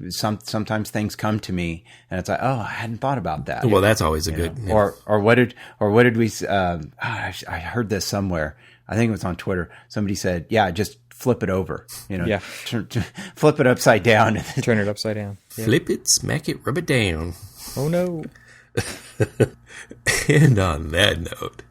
Sometimes things come to me and it's like, oh, I hadn't thought about that. Well, that's always a good. Or what did we? I heard this somewhere. I think it was on Twitter. Somebody said, "Yeah, just flip it over. Flip it upside down. Turn it upside down. Yeah. Flip it, smack it, rub it down. Oh no!" And on that note.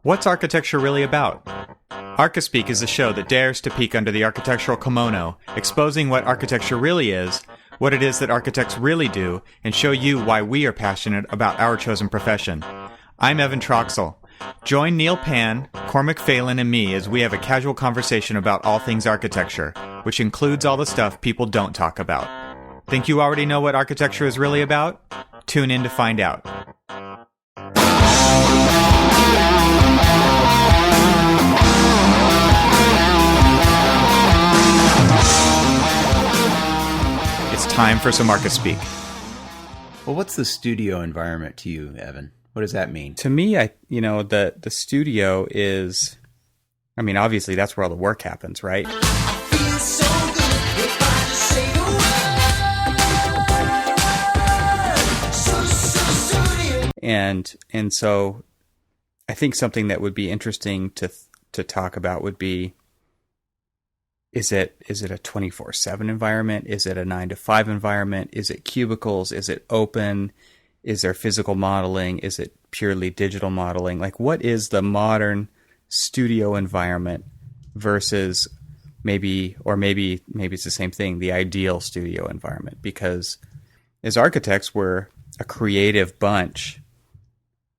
What's architecture really about? Archispeak is a show that dares to peek under the architectural kimono, exposing what architecture really is, what it is that architects really do, and show you why we are passionate about our chosen profession. I'm Evan Troxel. Join Neil Pan, Cormac Phelan, and me as we have a casual conversation about all things architecture, which includes all the stuff people don't talk about. Think you already know what architecture is really about? Tune in to find out. It's time for some Archispeak. Well, what's the studio environment to you, Evan? What does that mean? To me, the studio is, obviously that's where all the work happens, right? And so I think something that would be interesting to talk about would be, is it a 24/7 environment? Is it a 9-to-5 environment? Is it cubicles? Is it open? Is there physical modeling? Is it purely digital modeling? Like, what is the modern studio environment versus maybe it's the same thing, the ideal studio environment? Because as architects, we're a creative bunch.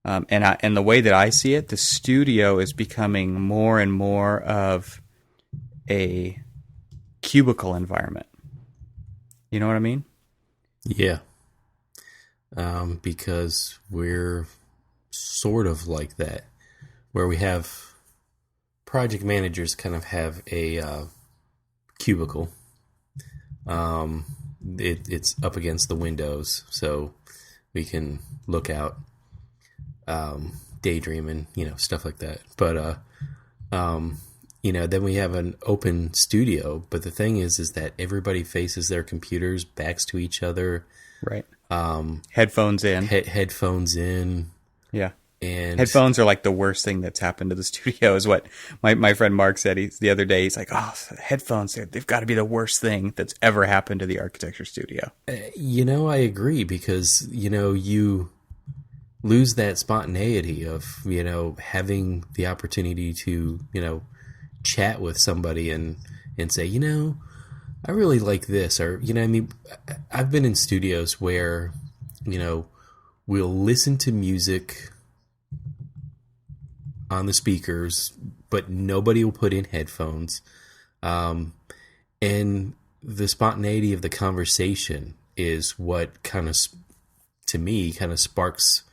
And the way that I see it, the studio is becoming more and more of a cubicle environment. You know what I mean? Yeah. Because we're sort of like that, where we have project managers kind of have a cubicle. It's up against the windows, so we can look out, daydream and, stuff like that. But, then we have an open studio. But the thing is that everybody faces their computers, backs to each other. Right. Headphones in. Headphones in. Yeah. And headphones are like the worst thing that's happened to the studio, is what my friend Mark said. The other day, he's like, "Oh, headphones, they've got to be the worst thing that's ever happened to the architecture studio." I agree, because, you lose that spontaneity of, having the opportunity to, chat with somebody and say, I really like this, or, I've been in studios where, we'll listen to music on the speakers, but nobody will put in headphones. And the spontaneity of the conversation is what to me, sparks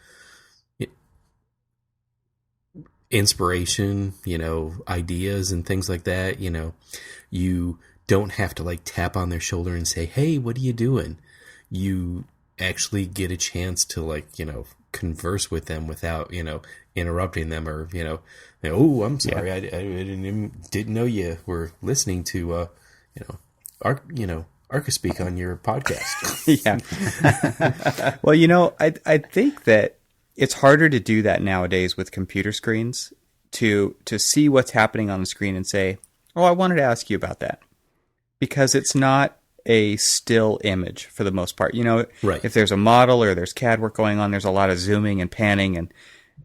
inspiration, ideas and things like that. You don't have to tap on their shoulder and say, "Hey, what are you doing?" You actually get a chance to converse with them without, interrupting them, or, "Oh, I'm sorry. Yeah. I didn't know you were listening to, Archispeak on your podcast." Yeah. Well, I think that it's harder to do that nowadays with computer screens, to see what's happening on the screen and say, "Oh, I wanted to ask you about that," because it's not a still image for the most part. Right. If there's a model or there's CAD work going on, there's a lot of zooming and panning and,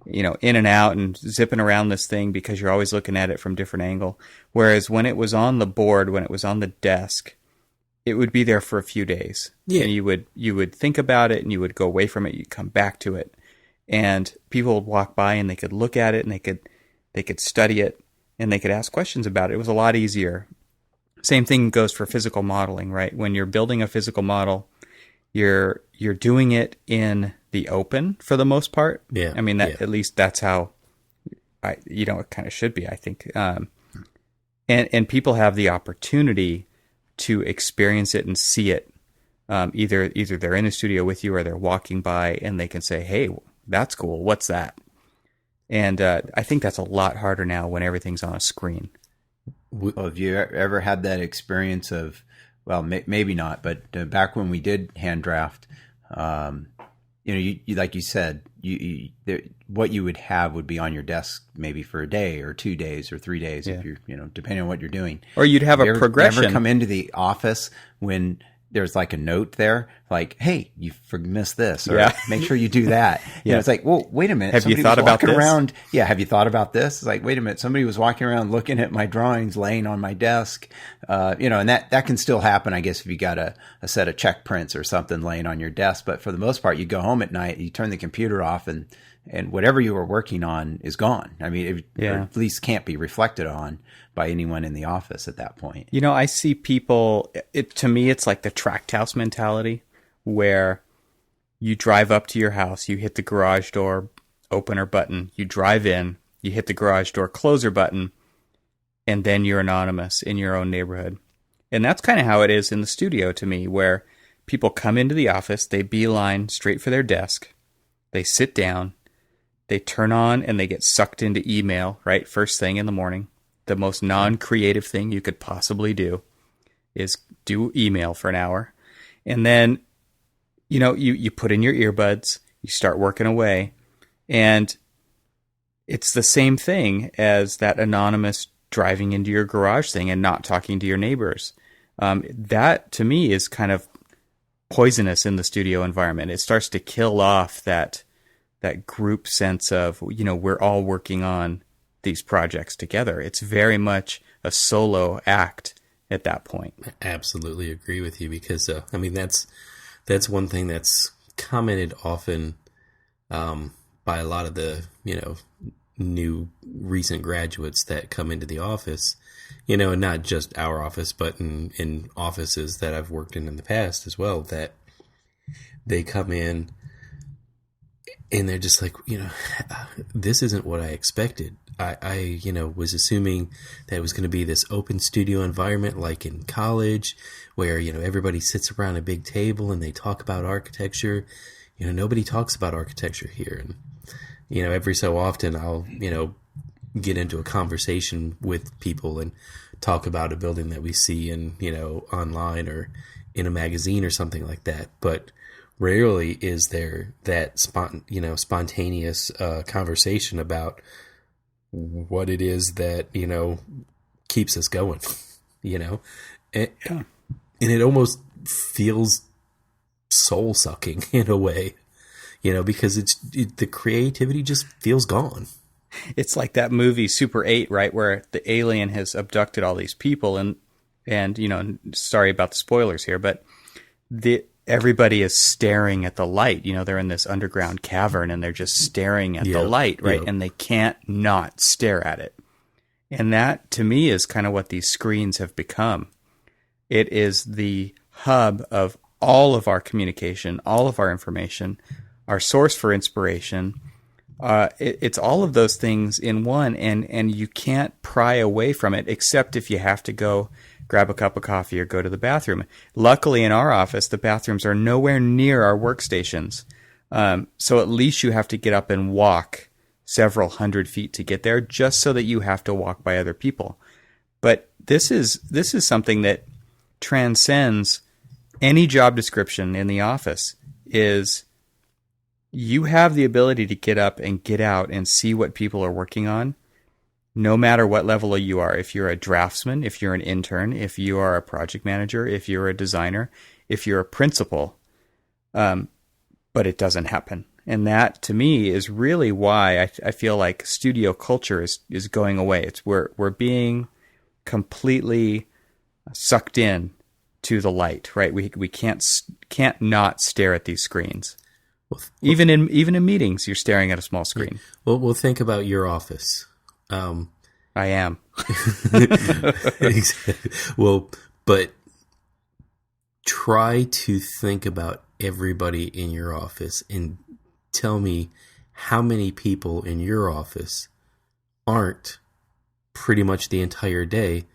in and out and zipping around this thing, because you're always looking at it from a different angle. Whereas when it was on the board, when it was on the desk, it would be there for a few days. Yeah. And you would think about it and you would go away from it. You'd come back to it. And people would walk by and they could look at it and they could study it and they could ask questions about it. It was a lot easier. Same thing goes for physical modeling, right? When you're building a physical model, you're doing it in the open for the most part. Yeah. At least that's how it kind of should be, I think. And people have the opportunity to experience it and see it. Either they're in the studio with you or they're walking by and they can say, "Hey, that's cool. What's that?" And I think that's a lot harder now when everything's on a screen. Well, have you ever had that experience of, well, maybe not, but back when we did hand draft, you like you said, what you would have would be on your desk maybe for a day or 2 days or 3 days, if you're, depending on what you're doing. Or you'd have a progression. Ever come into the office when there's like a note there, like, hey, you missed this, or make sure you do that. It's like, well, wait a minute. Have you thought about this? Have you thought about this? It's like, wait a minute. Somebody was walking around looking at my drawings laying on my desk, and that can still happen, I guess, if you got a set of check prints or something laying on your desk. But for the most part, you go home at night, you turn the computer off, and whatever you were working on is gone. I mean, or at least can't be reflected on by anyone in the office at that point. I see people, to me, it's like the tract house mentality, where you drive up to your house, you hit the garage door opener button, you drive in, you hit the garage door closer button, and then you're anonymous in your own neighborhood. And that's kind of how it is in the studio to me, where people come into the office, they beeline straight for their desk, they sit down, they turn on and they get sucked into email, right? First thing in the morning. The most non-creative thing you could possibly do is do email for an hour. And then, you put in your earbuds, you start working away. And it's the same thing as that anonymous driving into your garage thing and not talking to your neighbors. That, to me, is kind of poisonous in the studio environment. It starts to kill off that group sense of, we're all working on these projects together. It's very much a solo act at that point. I absolutely agree with you, because that's one thing that's commented often by a lot of the new recent graduates that come into the office, and not just our office, but in offices that I've worked in the past as well, that they come in and they're just like, this isn't what I expected. I was assuming that it was going to be this open studio environment like in college, where, everybody sits around a big table and they talk about architecture. Nobody talks about architecture here. And, every so often I'll, get into a conversation with people and talk about a building that we see in, online or in a magazine or something like that. But rarely is there that spontaneous conversation about what it is that keeps us going, and it almost feels soul sucking in a way, because the creativity just feels gone. It's like that movie Super 8, right, where the alien has abducted all these people, and sorry about the spoilers here, but everybody is staring at the light. They're in this underground cavern and they're just staring at the light, right? And they can't not stare at it. And that, to me, is kind of what these screens have become. It is the hub of all of our communication, all of our information, our source for inspiration. It's all of those things in one, and you can't pry away from it, except if you have to go grab a cup of coffee or go to the bathroom. Luckily, in our office, the bathrooms are nowhere near our workstations. So at least you have to get up and walk several hundred feet to get there, just so that you have to walk by other people. But this is something that transcends any job description in the office. Is you have the ability to get up and get out and see what people are working on, no matter what level you are. If you're a draftsman, if you're an intern, if you are a project manager, if you're a designer, if you're a principal, but it doesn't happen. And that, to me, is really why I feel like studio culture is going away. We're being completely sucked in to the light, right? We can't not stare at these screens. Even in meetings, you're staring at a small screen. Well, think about your office. I am. Well, but try to think about everybody in your office and tell me how many people in your office aren't pretty much the entire day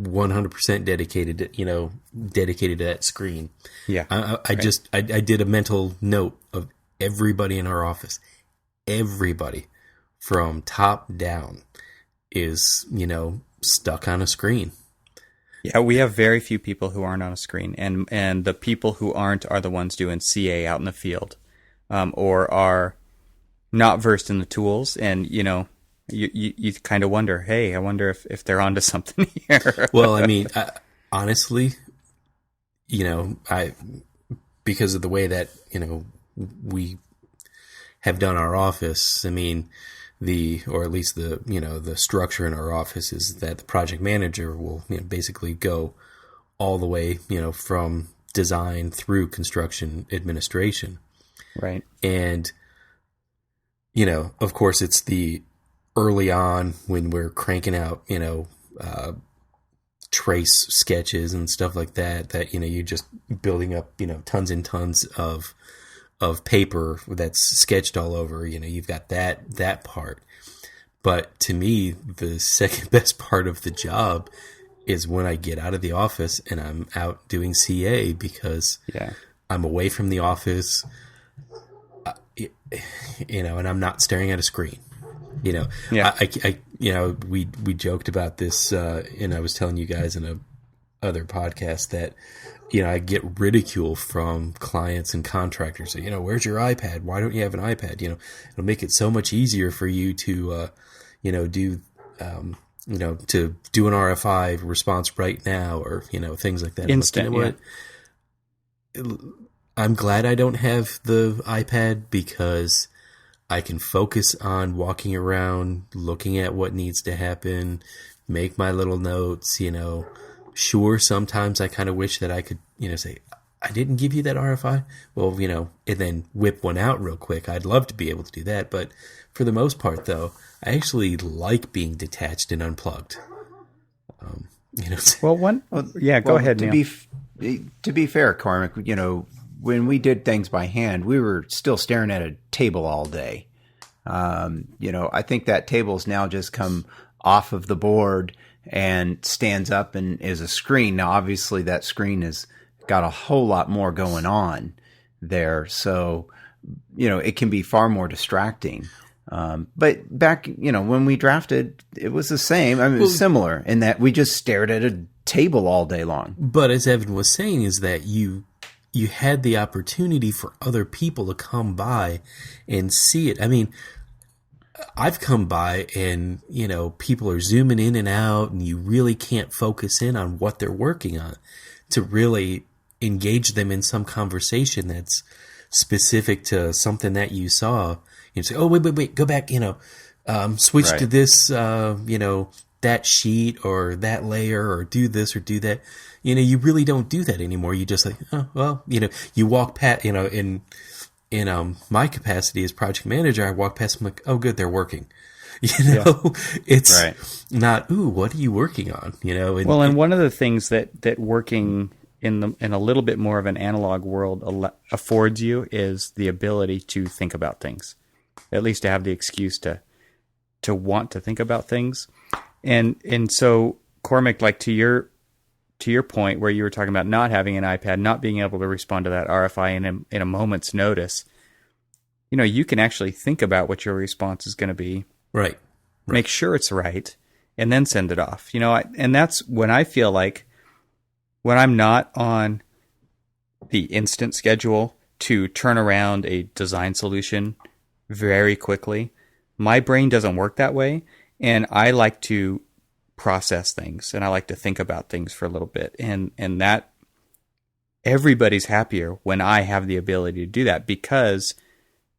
100% dedicated to that screen. Yeah. I did a mental note of everybody in our office. everybody from top down is, stuck on a screen. Yeah, we have very few people who aren't on a screen, and the people who aren't are the ones doing CA out in the field, or are not versed in the tools, and you kind of wonder, hey, I wonder if they're onto something here. Well, I mean, honestly, because of the way that we have done our office, I mean, or at least the structure in our office is that the project manager will basically go all the way from design through construction administration, right? And of course, it's the early on when we're cranking out trace sketches and stuff like that you're just building up tons and tons of paper that's sketched all over. You've got that part. But to me, the second best part of the job is when I get out of the office and I'm out doing CA, because I'm away from the office, and I'm not staring at a screen. We joked about this, and I was telling you guys in a other podcast that I get ridicule from clients and contractors. Where's your iPad? Why don't you have an iPad? It'll make it so much easier for you to do to do an RFI response right now, or things like that. Instant. Like, I'm glad I don't have the iPad, because I can focus on walking around, looking at what needs to happen, make my little notes. Sure, sometimes I kind of wish that I could, say, I didn't give you that RFI. Well, and then whip one out real quick. I'd love to be able to do that. But for the most part, though, I actually like being detached and unplugged. Well, go ahead, Neil. To be fair, Cormac, when we did things by hand, we were still staring at a table all day. I think that table's now just come off of the board and stands up and is a screen. Now, obviously, that screen has got a whole lot more going on there. So, it can be far more distracting. But back, when we drafted, it was the same. I mean, it was similar in that we just stared at a table all day long. But as Evan was saying, is that you had the opportunity for other people to come by and see it. I mean, I've come by and, people are zooming in and out, and you really can't focus in on what they're working on to really engage them in some conversation that's specific to something that you saw. You say, oh, wait, go back, switch to this, that sheet or that layer, or do this or do that. You really don't do that anymore. You just like, oh, well, you walk past, in my capacity as project manager, I walk past, I'm like, oh, good, they're working. It's not, ooh, what are you working on? And one of the things that working in a little bit more of an analog world affords you is the ability to think about things, at least to have the excuse to want to think about things. And so, Cormac, like to your point where you were talking about not having an iPad, not being able to respond to that RFI in a moment's notice, you can actually think about what your response is going to be. Right. Make sure it's right, and then send it off. And that's when I feel like when I'm not on the instant schedule to turn around a design solution very quickly, my brain doesn't work that way. And I like to process things, and I like to think about things for a little bit. And that everybody's happier when I have the ability to do that, because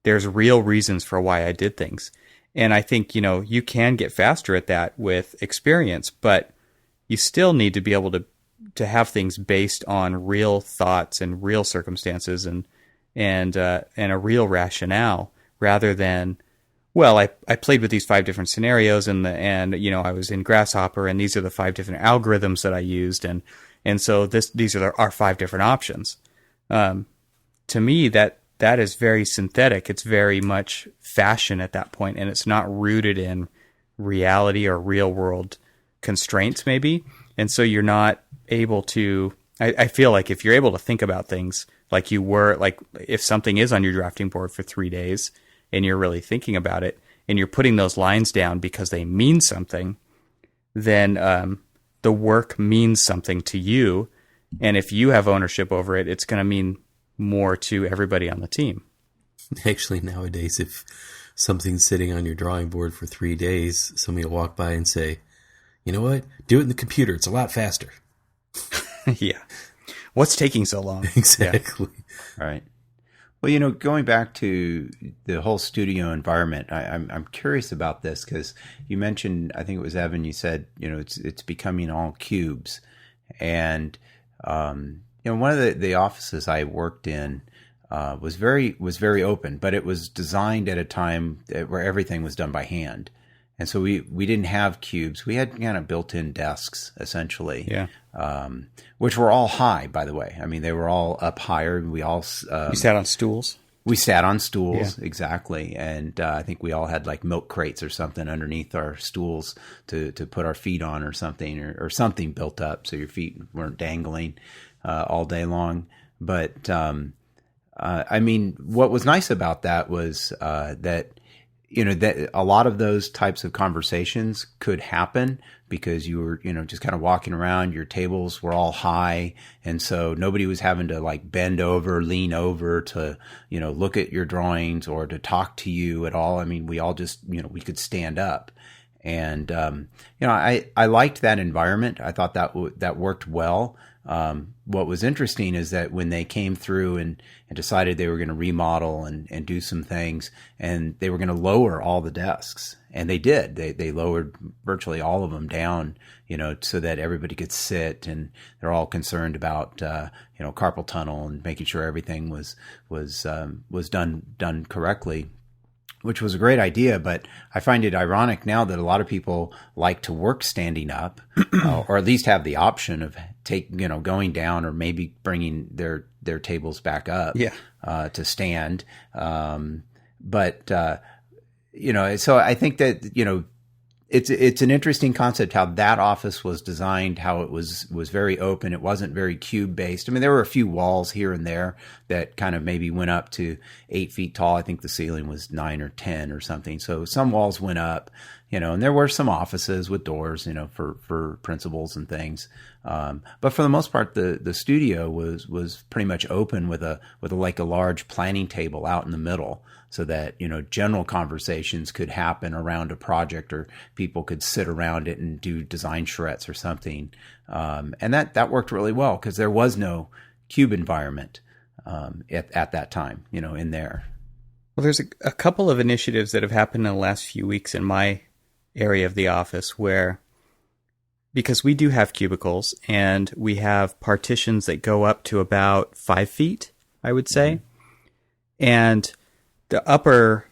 there's real reasons for why I did things. And I think, you can get faster at that with experience, but you still need to be able to have things based on real thoughts and real circumstances and a real rationale, rather than, well, I played with these 5 different scenarios and I was in Grasshopper, and these are the 5 different algorithms that I used, and so these are our 5 different options. To me, that is very synthetic. It's very much fashion at that point, and it's not rooted in reality or real world constraints, maybe. And so you're not able to. I feel like if you're able to think about things like you were, like if something is on your drafting board for 3 days, and you're really thinking about it, and you're putting those lines down because they mean something, then the work means something to you. And if you have ownership over it, it's going to mean more to everybody on the team. Actually, nowadays, if something's sitting on your drawing board for 3 days, somebody will walk by and say, you know what? Do it in the computer. It's a lot faster. Yeah. What's taking so long? Exactly. Yeah. Right. Well, going back to the whole studio environment, I'm curious about this because you mentioned, I think it was Evan, you said, it's becoming all cubes. And, one of the offices I worked in was very open, but it was designed at a time where everything was done by hand. And so we didn't have cubes. We had kind of built-in desks, essentially, which were all high, by the way. I mean, they were all up higher. We all you sat on stools? We sat on stools, exactly. And I think we all had like milk crates or something underneath our stools to put our feet on or something, or something built up so your feet weren't dangling all day long. But, I mean, what was nice about that was that that a lot of those types of conversations could happen because you were, just kind of walking around, your tables were all high. And so nobody was having to like bend over, lean over to, look at your drawings or to talk to you at all. I mean, we all just, we could stand up. And, I liked that environment. I thought that worked well. What was interesting is that when they came through and decided they were going to remodel and do some things, and they were going to lower all the desks, and they did. They lowered virtually all of them down, so that everybody could sit, and they're all concerned about carpal tunnel and making sure everything was done correctly, which was a great idea. But I find it ironic now that a lot of people like to work standing up, or at least have the option of going down, or maybe bringing their tables back up, to stand. So I think that, it's an interesting concept how that office was designed, how it was very open. It wasn't very cube based. I mean, there were a few walls here and there that kind of maybe went up to 8 feet tall. I think the ceiling was 9 or 10 or something. So some walls went up, and there were some offices with doors, for principals and things. But for the most part, the studio was pretty much open with a large planning table out in the middle, so that, general conversations could happen around a project, or people could sit around it and do design charrettes or something. And that worked really well because there was no cube environment at that time, in there. Well, there's a couple of initiatives that have happened in the last few weeks in my area of the office where, because we do have cubicles and we have partitions that go up to about 5 feet, I would say. And the upper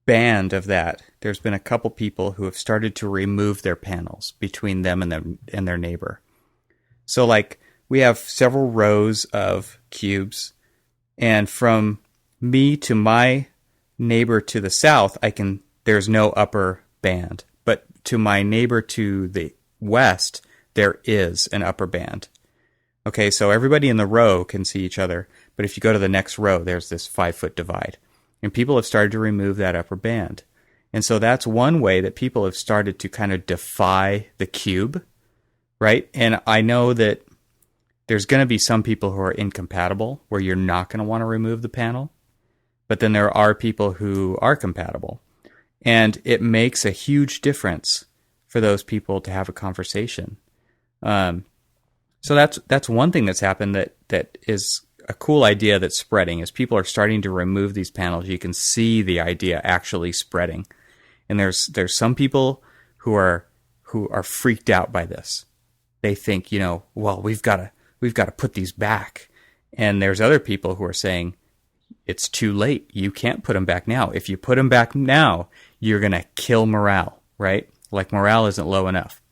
band of that, there's been a couple people who have started to remove their panels between them and their neighbor. So like we have several rows of cubes, and from me to my neighbor to the south, there's no upper band, but to my neighbor to the west, there is an upper band. Okay, so everybody in the row can see each other, but if you go to the next row, there's this 5-foot divide. And people have started to remove that upper band. And so that's one way that people have started to kind of defy the cube, right? And I know that there's going to be some people who are incompatible, where you're not going to want to remove the panel. But then there are people who are compatible. And it makes a huge difference for those people to have a conversation. So that's one thing that's happened that is a cool idea that's spreading. As people are starting to remove these panels, you can see the idea actually spreading. And there's some people who are freaked out by this. They think, well, we've got to put these back. And there's other people who are saying, it's too late. You can't put them back now. If you put them back now, you're going to kill morale, right? Like morale isn't low enough.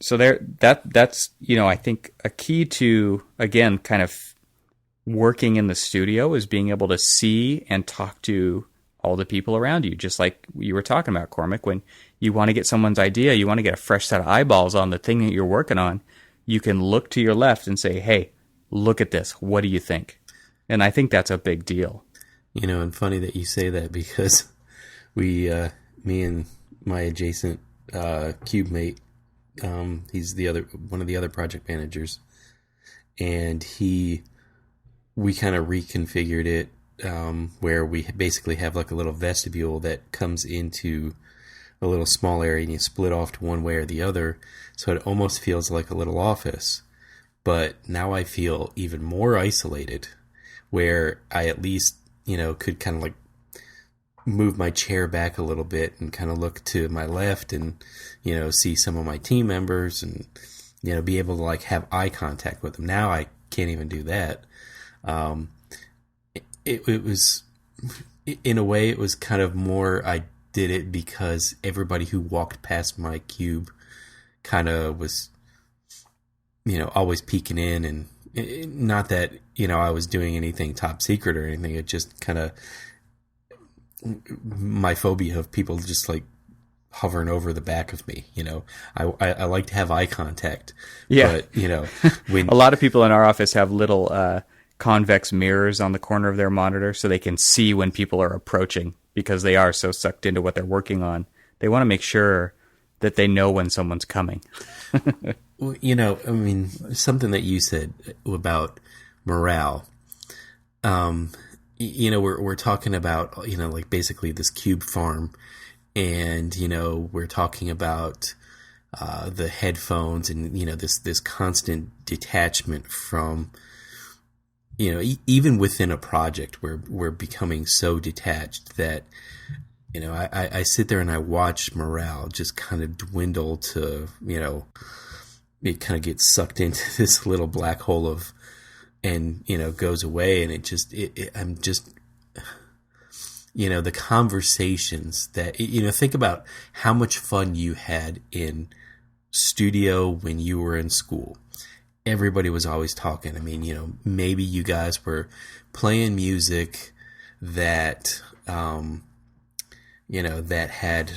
So that's I think a key to, again, kind of working in the studio is being able to see and talk to all the people around you, just like you were talking about, Cormac. When you want to get someone's idea, you want to get a fresh set of eyeballs on the thing that you're working on, you can look to your left and say, hey, look at this. What do you think? And I think that's a big deal. And funny that you say that because me and my adjacent cube mate, he's one of the other project managers, and we kind of reconfigured it where we basically have like a little vestibule that comes into a little small area, and you split off to one way or the other, so it almost feels like a little office. But now I feel even more isolated, where I at least, could kind of like move my chair back a little bit and kind of look to my left and, see some of my team members and, be able to like have eye contact with them. Now I can't even do that. It was, in a way, it was kind of more, I did it because everybody who walked past my cube kind of was, always peeking in, and not that, I was doing anything top secret or anything. It just kind of, my phobia of people just like hovering over the back of me, I like to have eye contact. Yeah. But, when a lot of people in our office have little convex mirrors on the corner of their monitor so they can see when people are approaching, because they are so sucked into what they're working on. They want to make sure that they know when someone's coming. Something that you said about morale, we're talking about, like basically this cube farm, and, we're talking about the headphones and, this constant detachment from, even within a project where we're becoming so detached that, I sit there and I watch morale just kind of dwindle to, it kind of gets sucked into this little black hole of, and, goes away. And I'm just, the conversations that, think about how much fun you had in studio when you were in school. Everybody was always talking. I mean, maybe you guys were playing music that, that had,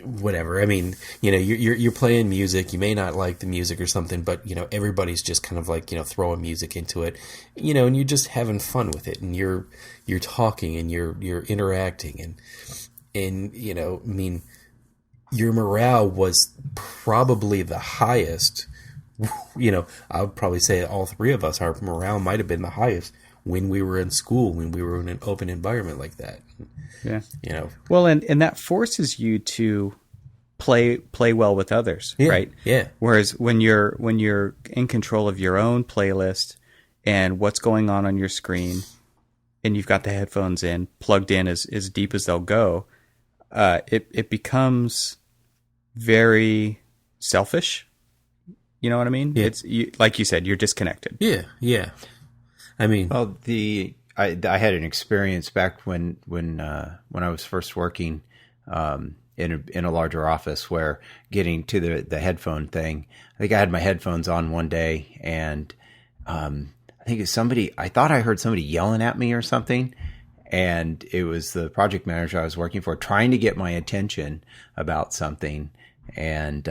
whatever. I mean, you're playing music. You may not like the music or something, but everybody's just kind of like throwing music into it, and you're just having fun with it, and you're talking and you're interacting, and I mean, your morale was probably the highest. I would probably say all three of us, our morale might have been the highest when we were in school, when we were in an open environment like that. Yeah. Well, and that forces you to play well with others, right? Yeah. Whereas when you're in control of your own playlist and what's going on your screen, and you've got the headphones in, plugged in as deep as they'll go, it becomes very selfish. You know what I mean? Yeah. It's like you said, you're disconnected. Yeah. I mean, well, I had an experience back when I was first working in a larger office, where getting to the headphone thing. I think I had my headphones on one day, and I think it's somebody. I thought I heard somebody yelling at me or something, and it was the project manager I was working for trying to get my attention about something. And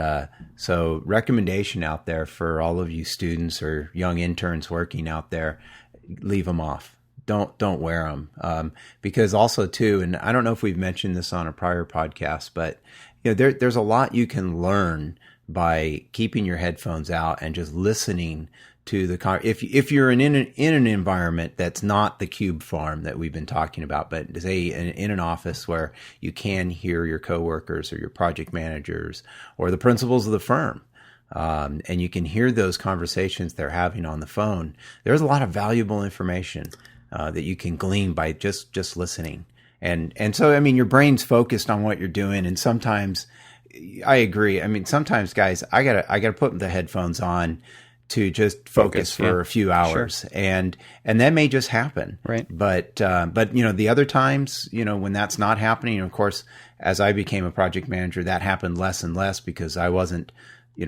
so, recommendation out there for all of you students or young interns working out there: leave them off. Don't wear them, because also too, and I don't know if we've mentioned this on a prior podcast, but there's a lot you can learn by keeping your headphones out and just listening to the if you're in an environment that's not the cube farm that we've been talking about, but say in an office where you can hear your coworkers or your project managers or the principals of the firm. And you can hear those conversations they're having on the phone. There's a lot of valuable information that you can glean by just listening. And so, I mean, your brain's focused on what you're doing. And sometimes I agree. I mean, sometimes guys, I gotta put the headphones on to just focus for a few hours. Sure. And that may just happen. Right. But the other times, when that's not happening, of course, as I became a project manager, that happened less and less because I wasn't,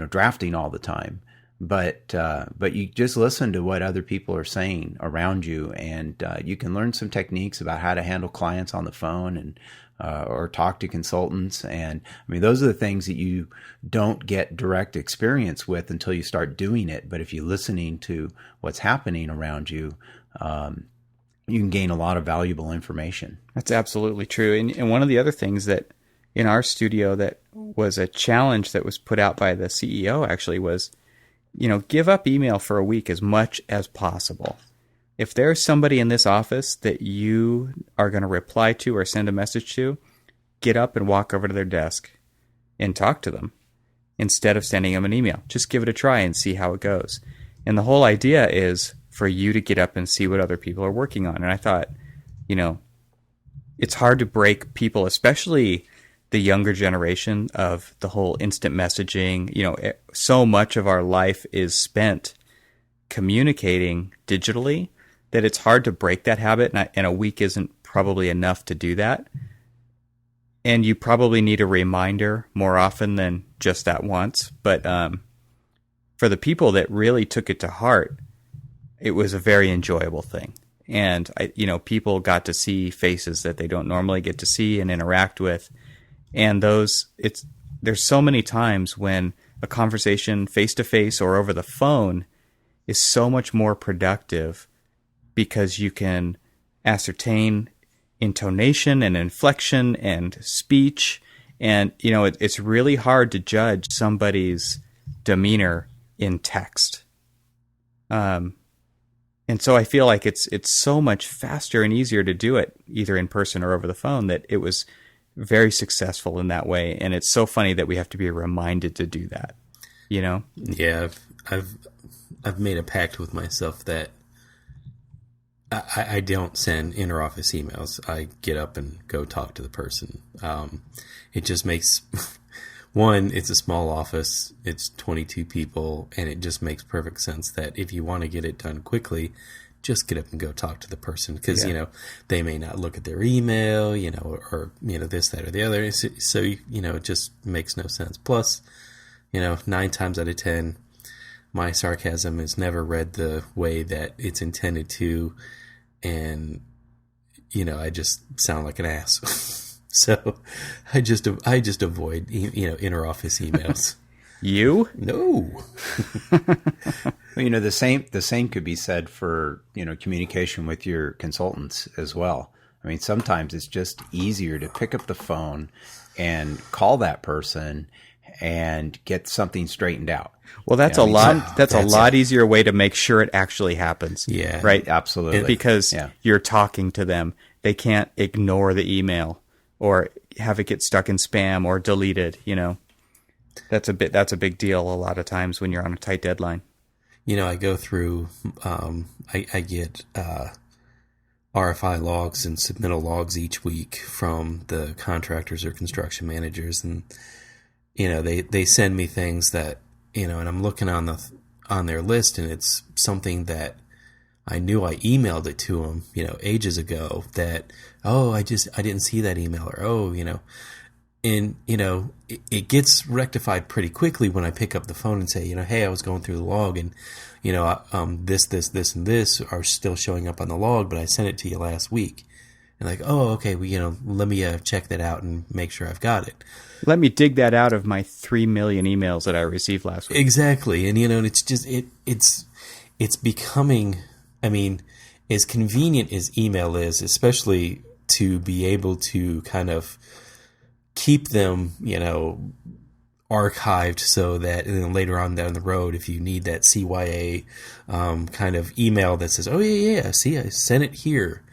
drafting all the time. But you just listen to what other people are saying around you, and you can learn some techniques about how to handle clients on the phone and or talk to consultants. And I mean, those are the things that you don't get direct experience with until you start doing it. But if you're listening to what's happening around you, you can gain a lot of valuable information. That's absolutely true. And one of the other things that in our studio that was a challenge that was put out by the CEO actually was, give up email for a week as much as possible. If there's somebody in this office that you are going to reply to or send a message to, get up and walk over to their desk and talk to them instead of sending them an email. Just give it a try and see how it goes. And the whole idea is for you to get up and see what other people are working on. And I thought, it's hard to break people, especially the younger generation, of the whole instant messaging. So much of our life is spent communicating digitally that it's hard to break that habit. And a week isn't probably enough to do that. And you probably need a reminder more often than just that once. But for the people that really took it to heart, it was a very enjoyable thing. And, people got to see faces that they don't normally get to see and interact with. And there's so many times when a conversation face-to-face or over the phone is so much more productive because you can ascertain intonation and inflection and speech. And, it's really hard to judge somebody's demeanor in text. And so I feel like it's so much faster and easier to do it either in person or over the phone that it was very successful in that way. And it's so funny that we have to be reminded to do that, Yeah, I've made a pact with myself that I don't send interoffice emails. I get up and go talk to the person. It just makes one, it's a small office, it's 22 people, and it just makes perfect sense that if you want to get it done quickly, just get up and go talk to the person because, they may not look at their email, or this, that, or the other. So, it just makes no sense. Plus, 9 times out of 10, my sarcasm is never read the way that it's intended to. And, I just sound like an ass. So I just avoid, interoffice emails. You? No. Well, the same could be said for, communication with your consultants as well. I mean, sometimes it's just easier to pick up the phone and call that person and get something straightened out. Well, that's a lot easier way to make sure it actually happens. Yeah. Right? Absolutely. Because you're talking to them. They can't ignore the email or have it get stuck in spam or deleted, That's a big deal a lot of times when you're on a tight deadline. I go through, I get RFI logs and submittal logs each week from the contractors or construction managers. And, they send me things that, and I'm looking on their list, and it's something that I knew I emailed it to them, ages ago that, I didn't see that email, or, and, it gets rectified pretty quickly when I pick up the phone and say, hey, I was going through the log and, this, and this are still showing up on the log, but I sent it to you last week. And like, okay, well, let me check that out and make sure I've got it. Let me dig that out of my 3 million emails that I received last week. Exactly. And, it's just, it's becoming, as convenient as email is, especially to be able to kind of keep them, archived so that later on down the road, if you need that CYA kind of email that says, see, I sent it here,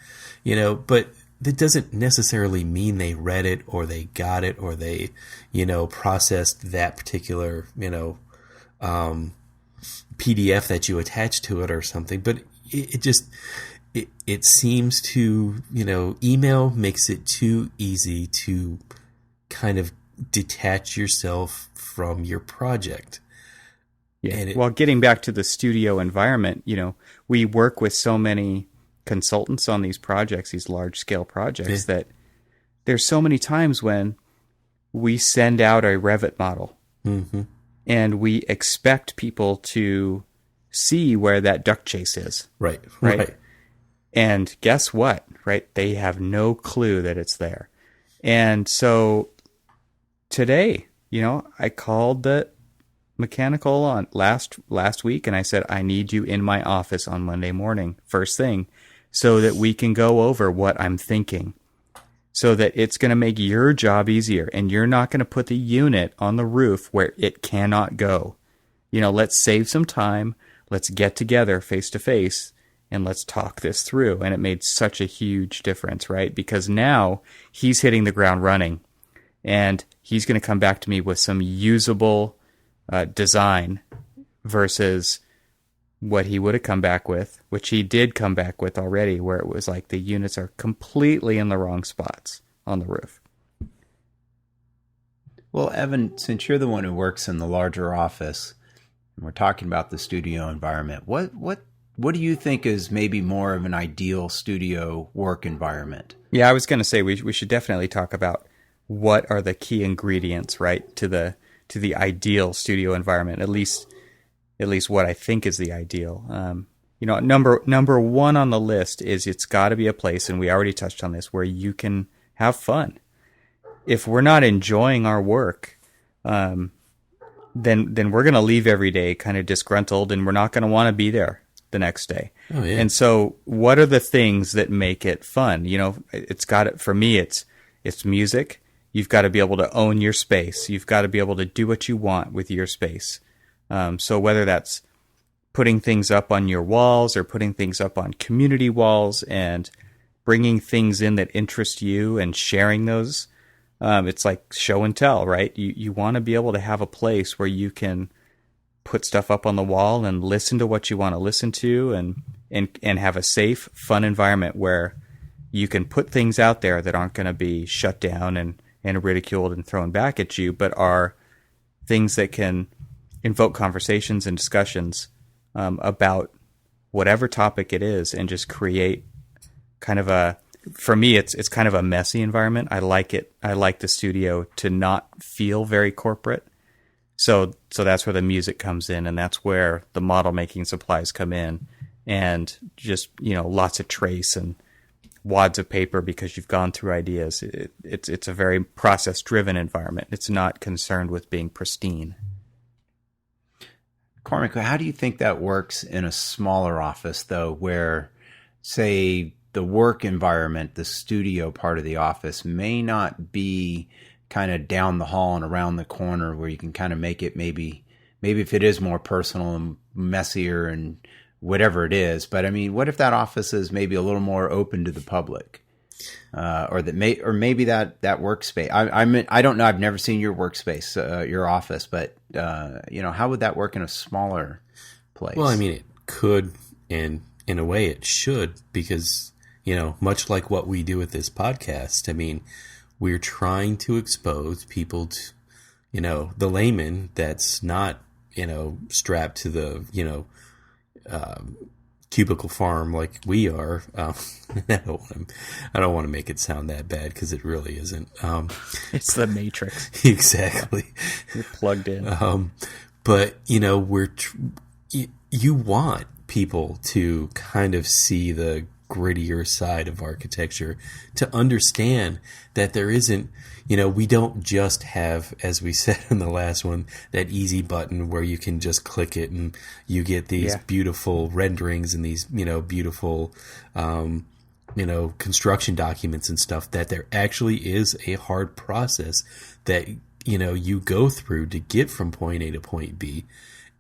but that doesn't necessarily mean they read it or they got it or they, processed that particular, PDF that you attach to it or something. But it seems to, email makes it too easy to kind of detach yourself from your project. Yeah. Well, getting back to the studio environment, we work with so many consultants on these projects, these large scale projects, that there's so many times when we send out a Revit model and we expect people to see where that duct chase is. Right. And guess what? Right. They have no clue that it's there. And so today, I called the mechanical on last week and I said, I need you in my office on Monday morning, first thing, so that we can go over what I'm thinking, so that it's going to make your job easier, and you're not going to put the unit on the roof where it cannot go. Let's save some time. Let's get together face to face and let's talk this through. And it made such a huge difference, right? Because now he's hitting the ground running, and he's going to come back to me with some usable design versus what he would have come back with, which he did come back with already, where it was like the units are completely in the wrong spots on the roof. Well, Evan, since you're the one who works in the larger office, and we're talking about the studio environment, what do you think is maybe more of an ideal studio work environment? Yeah, I was going to say we should definitely talk about what are the key ingredients, right, to the ideal studio environment. At least what I think is the ideal. Number one on the list is it's got to be a place, and we already touched on this, where you can have fun. If we're not enjoying our work, then we're going to leave every day kind of disgruntled, and we're not going to want to be there the next day. Oh, yeah. And so what are the things that make it fun? For me, it's music. You've got to be able to own your space. You've got to be able to do what you want with your space. So whether that's putting things up on your walls or putting things up on community walls and bringing things in that interest you and sharing those, it's like show and tell, right? You want to be able to have a place where you can put stuff up on the wall and listen to what you want to listen to, and have a safe, fun environment where you can put things out there that aren't going to be shut down and ridiculed and thrown back at you, but are things that can invoke conversations and discussions about whatever topic it is, and just create kind of for me, it's kind of a messy environment. I like it. I like the studio to not feel very corporate. So that's where the music comes in, and that's where the model making supplies come in, and just, lots of trace and wads of paper because you've gone through ideas. It's a very process driven environment. It's not concerned with being pristine. Cormac, how do you think that works in a smaller office, though, where, say, the work environment, the studio part of the office, may not be kind of down the hall and around the corner, where you can kind of make it maybe if it is more personal and messier and whatever it is. But I mean, what if that office is maybe a little more open to the public, or maybe that workspace? I don't know. I've never seen your workspace, your office, but how would that work in a smaller place? Well, I mean, it could, and in a way, it should, because much like what we do with this podcast, I mean, we're trying to expose people to, the layman that's not, strapped to the, cubicle farm like we are. I don't want to make it sound that bad, because it really isn't. It's the Matrix. Exactly. You're plugged in. But you want people to kind of see the grittier side of architecture, to understand that there isn't, we don't just have, as we said in the last one, that easy button where you can just click it and you get these beautiful renderings and these, beautiful, construction documents and stuff. That there actually is a hard process that, you go through to get from point A to point B.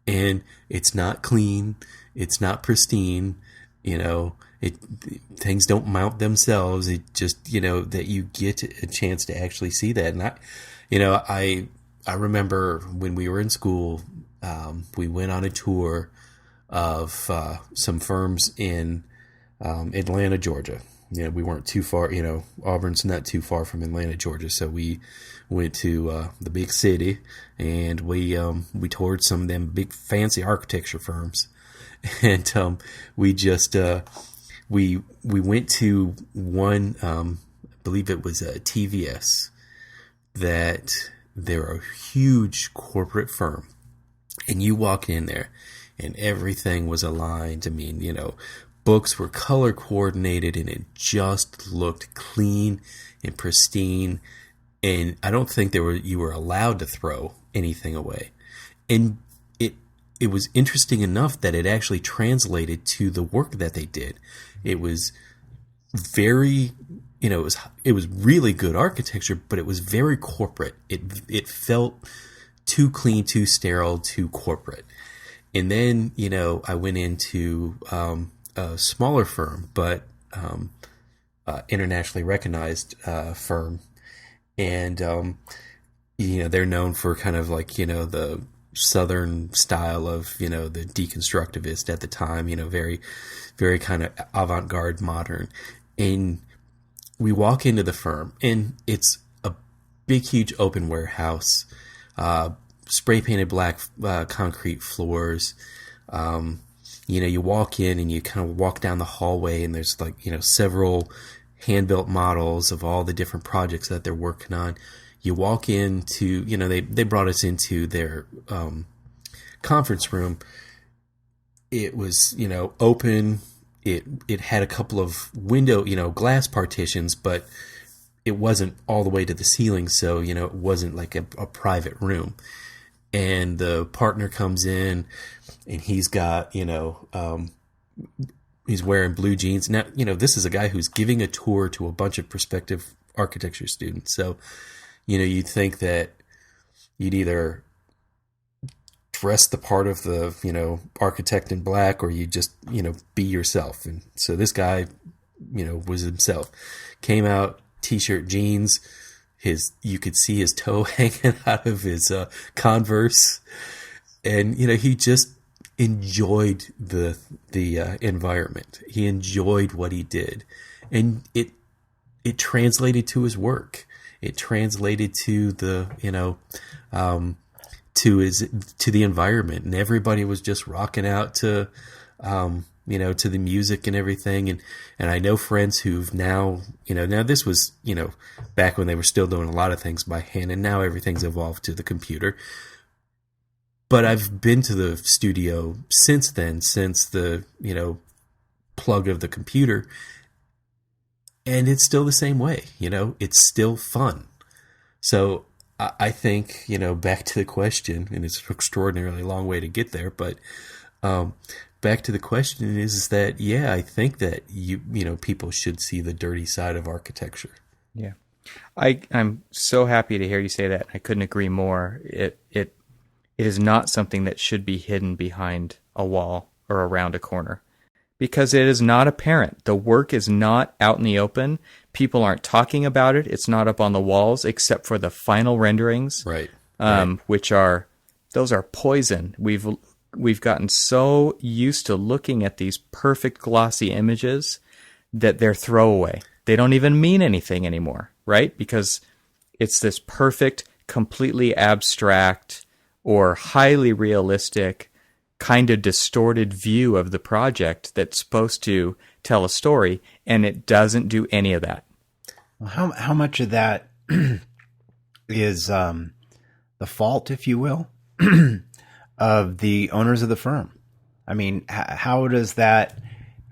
And it's not clean. It's not pristine. Things don't mount themselves. It just, that you get a chance to actually see that. And I remember when we were in school, we went on a tour of some firms in Atlanta, Georgia. We weren't too far, Auburn's not too far from Atlanta, Georgia. So we went to the big city, and we toured some of them big fancy architecture firms. And we just we went to one, I believe it was a TVS, that they're a huge corporate firm, and you walk in there and everything was aligned. I mean, books were color coordinated, and it just looked clean and pristine. And I don't think you were allowed to throw anything away. And it was interesting enough that it actually translated to the work that they did. It was very, it was really good architecture, but it was very corporate. It felt too clean, too sterile, too corporate. And then, I went into a smaller firm, but internationally recognized firm, and they're known for kind of like the Southern style of the deconstructivist at the time, very, very kind of avant-garde modern. And we walk into the firm, and it's a big, huge open warehouse, spray painted black concrete floors. You walk in and you kind of walk down the hallway, and there's like several hand-built models of all the different projects that they're working on. You walk into, they brought us into their conference room. It was, open. It had a couple of window, glass partitions, but it wasn't all the way to the ceiling. So, it wasn't like a private room. And the partner comes in, and he's got, he's wearing blue jeans. Now, this is a guy who's giving a tour to a bunch of prospective architecture students. So, you'd think that you'd either dress the part of the, architect in black, or you just, be yourself. And so this guy, was himself. Came out, t-shirt, jeans. You could see his toe hanging out of his Converse. And, he just enjoyed the environment. He enjoyed what he did. And it translated to his work. It translated to the, to the environment, and everybody was just rocking out to, to the music and everything. And I know friends who've now, now this was, back when they were still doing a lot of things by hand, and now everything's evolved to the computer. But I've been to the studio since then, since the, plug of the computer. And it's still the same way, it's still fun. So I think, back to the question, and it's an extraordinarily long way to get there, but back to the question is that, yeah, I think that people should see the dirty side of architecture. Yeah. I'm so happy to hear you say that. I couldn't agree more. It is not something that should be hidden behind a wall or around a corner, because it is not apparent. The work is not out in the open. People aren't talking about it. It's not up on the walls except for the final renderings, right? Which those are poison. We've gotten so used to looking at these perfect glossy images that they're throwaway. They don't even mean anything anymore, right? Because it's this perfect, completely abstract or highly realistic, kind of distorted view of the project that's supposed to tell a story, and it doesn't do any of that. Well, how much of that is the fault, if you will, of the owners of the firm? I mean, how does that?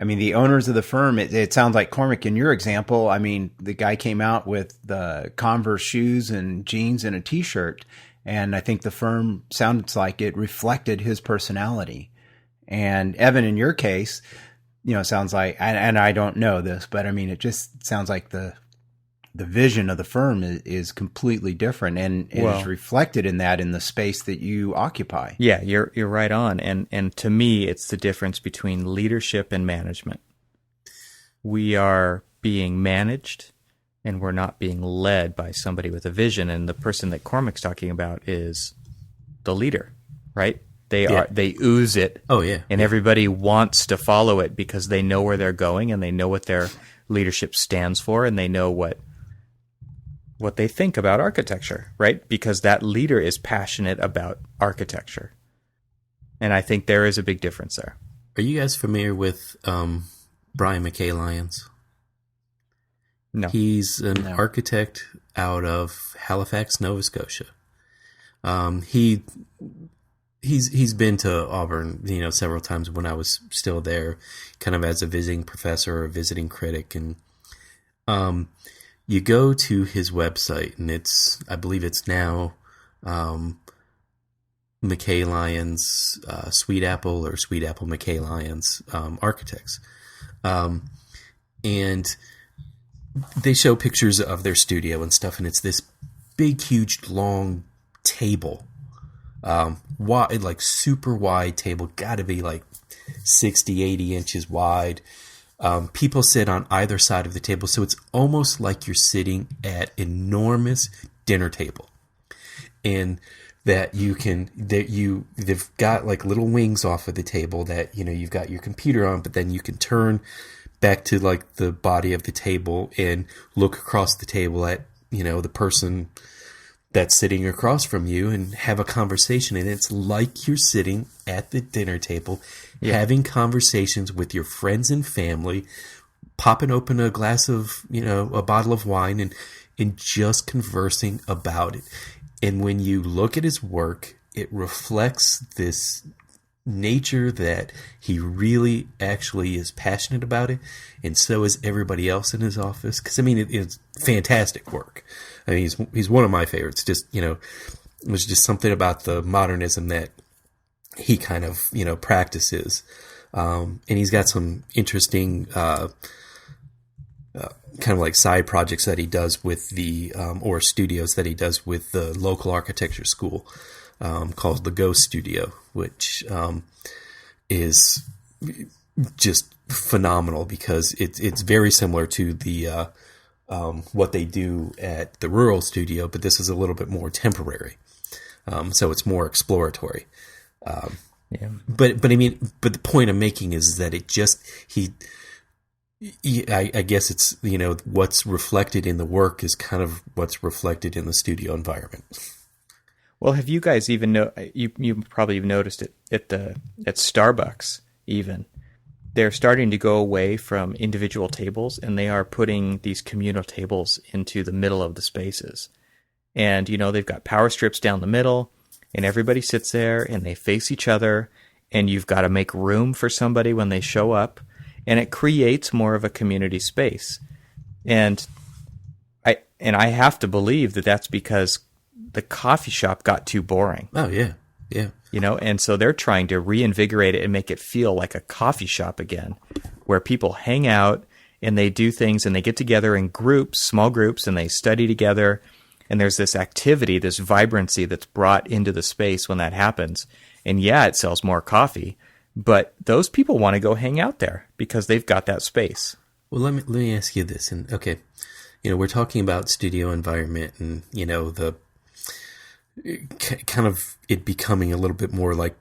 I mean, the owners of the firm. It sounds like, Cormac, in your example. I mean, the guy came out with the Converse shoes and jeans and a T-shirt. And I think the firm sounds like it reflected his personality. And Evan, in your case, sounds like, and I don't know this, but I mean, it just sounds like the vision of the firm is completely different, and it is reflected in the space that you occupy. Yeah, you're right on. And to me, it's the difference between leadership and management. We are being managed, and we're not being led by somebody with a vision. And the person that Cormac's talking about is the leader, right? They ooze it. Oh, yeah. And everybody wants to follow it because they know where they're going, and they know what their leadership stands for, and they know what they think about architecture, right? Because that leader is passionate about architecture. And I think there is a big difference there. Are you guys familiar with Brian McKay Lyons? No. He's an architect out of Halifax, Nova Scotia. He's been to Auburn, several times when I was still there, kind of as a visiting professor or a visiting critic. And you go to his website, and I believe it's now McKay Lyons, Sweet Apple or Sweet Apple McKay Lyons architects. And they show pictures of their studio and stuff, and it's this big, huge, long table. Wide, like super wide table, got to be like 60, 80 inches wide. People sit on either side of the table, so it's almost like you're sitting at enormous dinner table. And that they've got like little wings off of the table that, you've got your computer on, but then you can turn back to like the body of the table and look across the table at, the person that's sitting across from you and have a conversation. And it's like you're sitting at the dinner table, having conversations with your friends and family, popping open a glass of, a bottle of wine and just conversing about it. And when you look at his work, it reflects this nature that he really actually is passionate about it. And so is everybody else in his office. Because, it's fantastic work. He's one of my favorites. Just, it was just something about the modernism that he kind of, practices. And he's got some interesting kind of like side projects that he does with or studios that he does with the local architecture school called the Ghost Studio, which is just phenomenal because it's very similar to the what they do at the rural studio, but this is a little bit more temporary. So it's more exploratory. But the point I'm making is that I guess it's, what's reflected in the work is kind of what's reflected in the studio environment. Well, have you guys even you probably have noticed it at Starbucks even. They're starting to go away from individual tables, and they are putting these communal tables into the middle of the spaces. And, they've got power strips down the middle, and everybody sits there, and they face each other, and you've got to make room for somebody when they show up. And it creates more of a community space. And I have to believe that that's because the coffee shop got too boring. Oh, yeah. Yeah. And so they're trying to reinvigorate it and make it feel like a coffee shop again, where people hang out and they do things and they get together in groups, small groups, and they study together. And there's this activity, this vibrancy that's brought into the space when that happens. And yeah, it sells more coffee. But those people want to go hang out there because they've got that space. Well, let me ask you this. And okay, we're talking about studio environment and, the kind of it becoming a little bit more like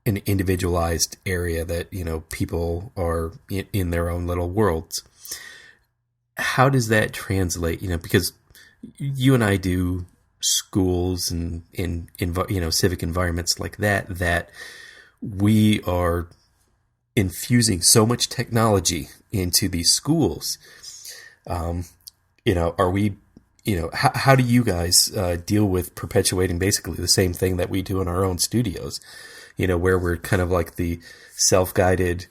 an individualized area that, people are in their own little worlds. How does that translate? Because you and I do schools and in civic environments like that we are infusing so much technology into these schools. Are we, how do you guys deal with perpetuating basically the same thing that we do in our own studios, where we're kind of like the self-guided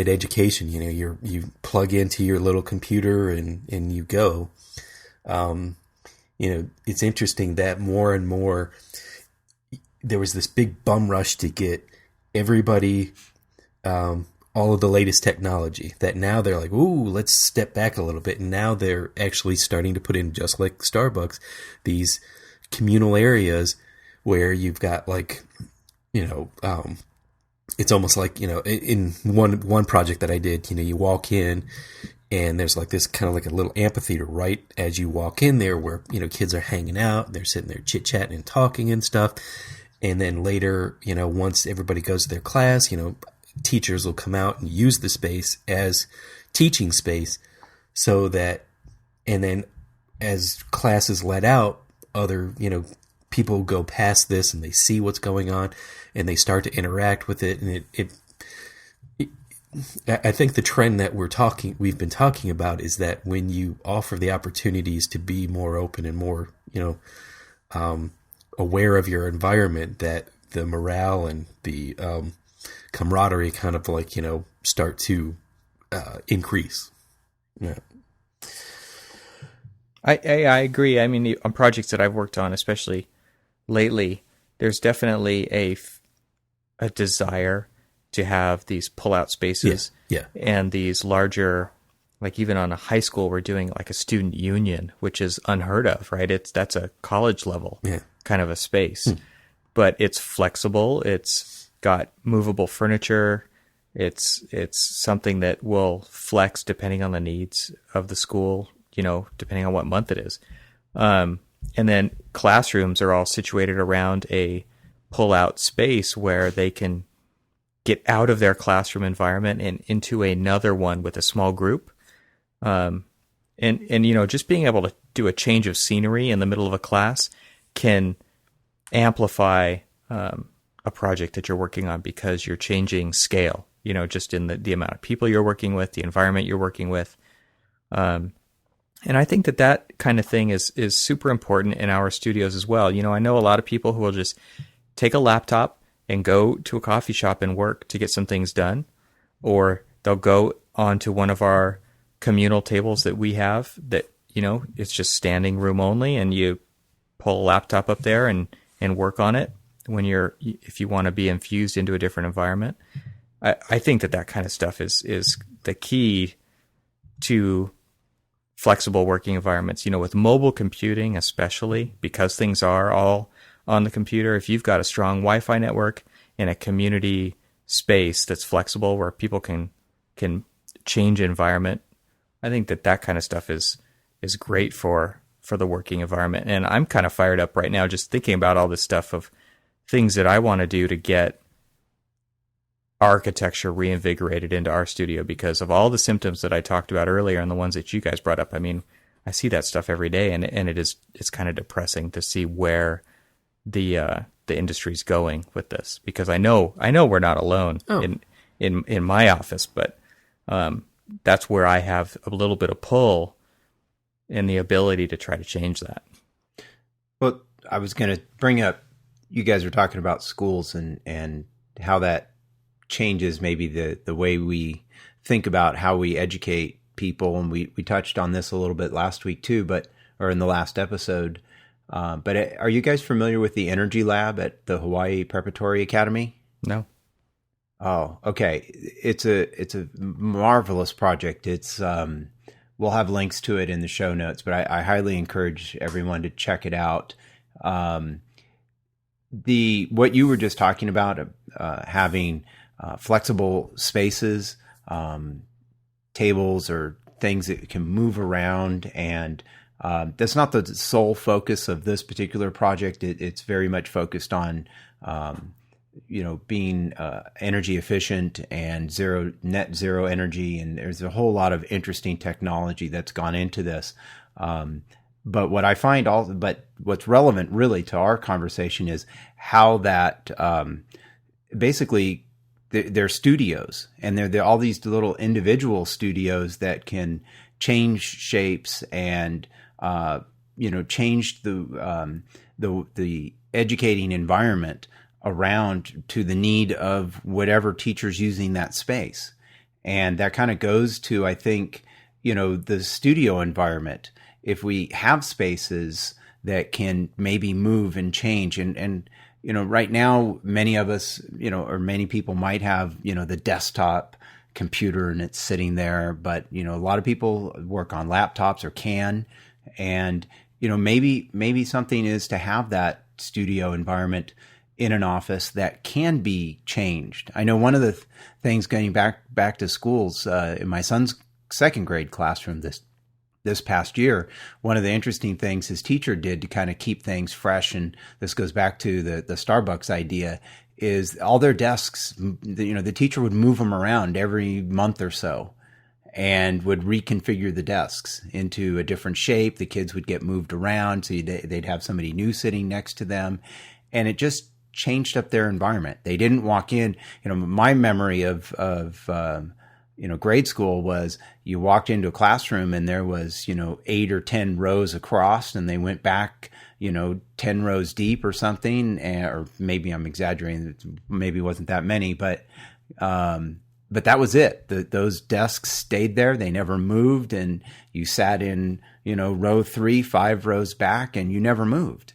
education, you plug into your little computer and you go. It's interesting that more and more there was this big bum rush to get everybody all of the latest technology that now they're like, ooh, let's step back a little bit. And now they're actually starting to put in, just like Starbucks, these communal areas where you've got like, it's almost like, in one project that I did, you walk in and there's like this kind of like a little amphitheater right as you walk in there where, kids are hanging out, they're sitting there chit-chatting and talking and stuff. And then later, once everybody goes to their class, teachers will come out and use the space as teaching space so that, and then as classes let out, other, people go past this and they see what's going on and they start to interact with it. And I think the trend that we've been talking about is that when you offer the opportunities to be more open and more, aware of your environment, that the morale and the camaraderie kind of like, start to increase. Yeah. I agree. On projects that I've worked on, especially lately, there's definitely a desire to have these pull-out spaces and these larger, like even on a high school, we're doing like a student union, which is unheard of, right? That's a college level kind of a space, but it's flexible. It's got movable furniture. It's something that will flex depending on the needs of the school, depending on what month it is. And then classrooms are all situated around a pull-out space where they can get out of their classroom environment and into another one with a small group. And just being able to do a change of scenery in the middle of a class can amplify a project that you're working on because you're changing scale, just in the amount of people you're working with, the environment you're working with. And I think that kind of thing is super important in our studios as well. I know a lot of people who will just take a laptop and go to a coffee shop and work to get some things done, or they'll go onto one of our communal tables that we have that, it's just standing room only, and you pull a laptop up there and work on it if you want to be infused into a different environment. I think that kind of stuff is the key to flexible working environments, with mobile computing, especially because things are all on the computer. If you've got a strong Wi-Fi network in a community space that's flexible where people can change environment, I think that kind of stuff is great for the working environment. And I'm kind of fired up right now just thinking about all this stuff of things that I want to do to get architecture reinvigorated into our studio because of all the symptoms that I talked about earlier and the ones that you guys brought up. I mean, I see that stuff every day, and it's kind of depressing to see where the industry's going with this, because I know we're not alone in my office, but that's where I have a little bit of pull and the ability to try to change that. Well, I was going to bring up, you guys were talking about schools and how that changes maybe the way we think about how we educate people. And we touched on this a little bit last week too, or in the last episode. But are you guys familiar with the Energy Lab at the Hawaii Preparatory Academy? No. Oh, okay. It's a marvelous project. It's we'll have links to it in the show notes, but I highly encourage everyone to check it out. What you were just talking about, having flexible spaces, tables or things that can move around, and that's not the sole focus of this particular project. It's very much focused on, being energy efficient and net zero energy. And there's a whole lot of interesting technology that's gone into this. But what I find what's relevant really to our conversation is how that basically they're studios, and they're all these little individual studios that can change shapes and change the educating environment around to the need of whatever teacher's using that space. And that kind of goes to, I think, the studio environment. If we have spaces that can maybe move and change, and right now, many of us, or many people might have, the desktop computer and it's sitting there, but, a lot of people work on laptops or can, and, maybe something is to have that studio environment in an office that can be changed. I know one of the things going back to schools, in my son's second grade classroom this past year, one of the interesting things his teacher did to kind of keep things fresh, and this goes back to the Starbucks idea, is all their desks, the teacher would move them around every month or so and would reconfigure the desks into a different shape. The kids would get moved around, so they'd have somebody new sitting next to them, and it just changed up their environment. They didn't walk in. My memory of grade school was you walked into a classroom and there was 8 or 10 rows across, and they went back 10 rows deep or something, or maybe I'm exaggerating. Maybe it wasn't that many, but that was it. Those desks stayed there. They never moved, and you sat in row 3, 5 rows back, and you never moved.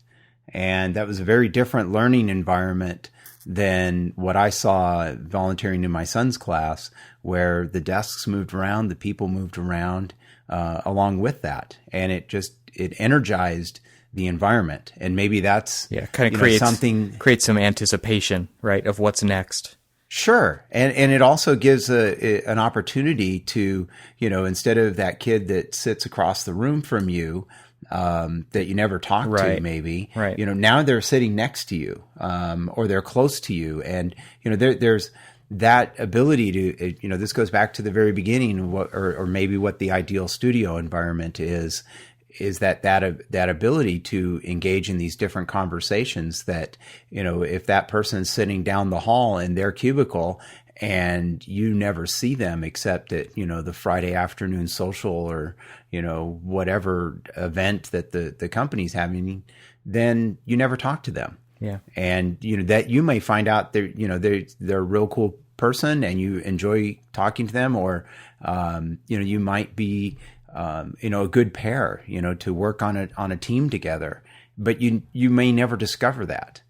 And that was a very different learning environment than what I saw volunteering in my son's class, where the desks moved around, the people moved around along with that. And it energized the environment. And maybe that's kind of creates some anticipation, right, of what's next. Sure. And it also gives an opportunity to, instead of that kid that sits across the room from you, that you never talk to maybe, right. Now they're sitting next to you, or they're close to you. And, there's that ability to, this goes back to the very beginning, or maybe what the ideal studio environment is that ability to engage in these different conversations that, if that person's sitting down the hall in their cubicle and you never see them except at, the Friday afternoon social or, whatever event that the company's having, then you never talk to them. Yeah. And, that you may find out they're a real cool person and you enjoy talking to them, or, you might be, a good pair, to work on a team together, but you may never discover that.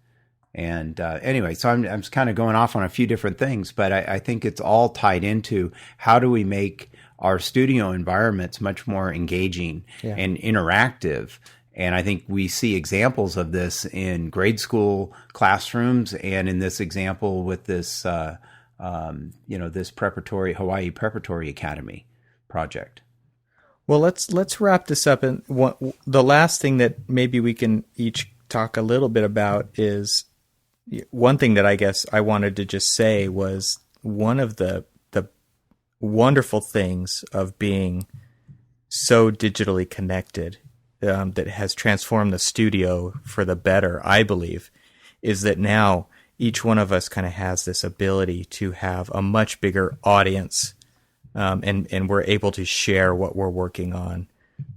And, anyway, so I'm kind of going off on a few different things, but I think it's all tied into how do we make our studio environments much more engaging and interactive. And I think we see examples of this in grade school classrooms and in this example with this, this Hawaii Preparatory Academy project. Well, let's wrap this up. And the last thing that maybe we can each talk a little bit about is one thing that I guess I wanted to just say was one of the wonderful things of being so digitally connected that has transformed the studio for the better, I believe, is that now each one of us kind of has this ability to have a much bigger audience. And we're able to share what we're working on